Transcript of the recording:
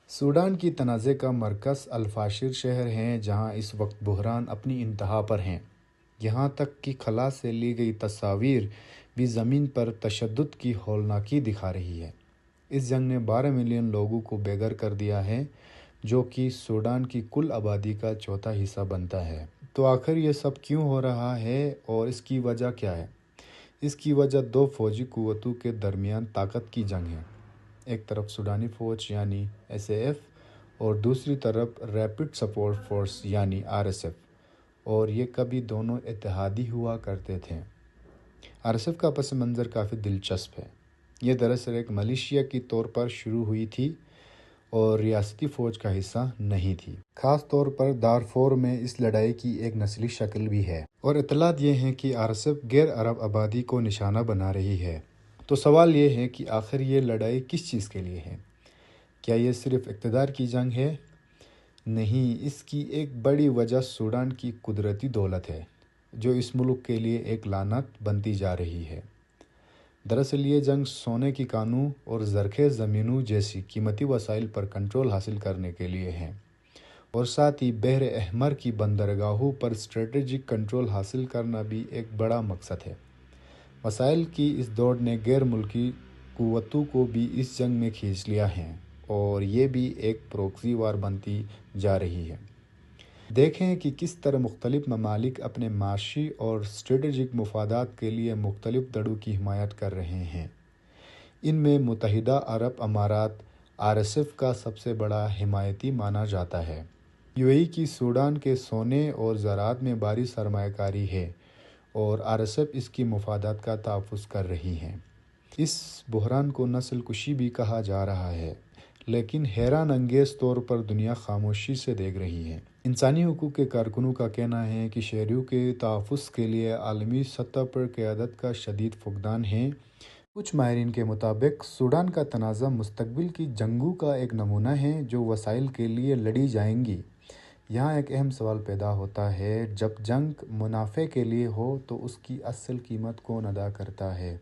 Sudan کی تنازع کا مرکز الفاشر شہر ہے جہاں اس وقت بحران اپنی انتہا پر ہیں۔ یہاں تک کہ خلا سے لی گئی تصاویر بھی زمین پر تشدد کی ہولناکی دکھا رہی ہے۔ اس جنگ نے 12 ملین لوگوں کو بے گھر کر دیا ہے جو کہ سوڈان کی کل آبادی کا چوتھا حصہ بنتا ہے۔ تو آخر یہ سب کیوں ہو رہا ہے اور اس کی وجہ کیا ہے؟ اس کی وجہ دو فوجی قوتوں کے درمیان طاقت کی جنگ ہے۔ ایک طرف سوڈانی فوج یعنی SAF اور دوسری طرف ریپڈ سپورٹ فورس یعنی RSF، اور یہ کبھی دونوں اتحادی ہوا کرتے تھے۔ RSF کا پس منظر کافی دلچسپ ہے۔ یہ دراصل ایک ملیشیا کے طور پر شروع ہوئی تھی اور ریاستی فوج کا حصہ نہیں تھی۔ خاص طور پر دارفور میں اس لڑائی کی ایک نسلی شکل بھی ہے، اور اطلاعات یہ ہیں کہ RSF غیر عرب آبادی کو نشانہ بنا رہی ہے۔ تو سوال یہ ہے کہ آخر یہ لڑائی کس چیز کے لیے ہے؟ کیا یہ صرف اقتدار کی جنگ ہے؟ نہیں، اس کی ایک بڑی وجہ سوڈان کی قدرتی دولت ہے جو اس ملک کے لیے ایک لعنت بنتی جا رہی ہے۔ دراصل یہ جنگ سونے کی کانوں اور زرخیز زمینوں جیسی قیمتی وسائل پر کنٹرول حاصل کرنے کے لیے ہے، اور ساتھ ہی بحر احمر کی بندرگاہوں پر اسٹریٹجک کنٹرول حاصل کرنا بھی ایک بڑا مقصد ہے۔ وسائل کی اس دوڑ نے غیر ملکی قوتوں کو بھی اس جنگ میں کھینچ لیا ہے، اور یہ بھی ایک پروکسی وار بنتی جا رہی ہے۔ دیکھیں کہ کس طرح مختلف ممالک اپنے معاشی اور اسٹریٹجک مفادات کے لیے مختلف دھڑوں کی حمایت کر رہے ہیں۔ ان میں متحدہ عرب امارات RSF کا سب سے بڑا حمایتی مانا جاتا ہے۔ UAE کی سوڈان کے سونے اور زراعت میں بھاری سرمایہ کاری ہے، اور RSF اس کی مفادات کا تحفظ کر رہی ہے۔ اس بحران کو نسل کشی بھی کہا جا رہا ہے، لیکن حیران انگیز طور پر دنیا خاموشی سے دیکھ رہی ہے۔ انسانی حقوق کے کارکنوں کا کہنا ہے کہ شہریوں کے تحفظ کے لیے عالمی سطح پر قیادت کا شدید فقدان ہے۔ کچھ ماہرین کے مطابق سوڈان کا تنازع مستقبل کی جنگوں کا ایک نمونہ ہے جو وسائل کے لیے لڑی جائیں گی۔ یہاں ایک اہم سوال پیدا ہوتا ہے، جب جنگ منافع کے لیے ہو تو اس کی اصل قیمت کون ادا کرتا ہے؟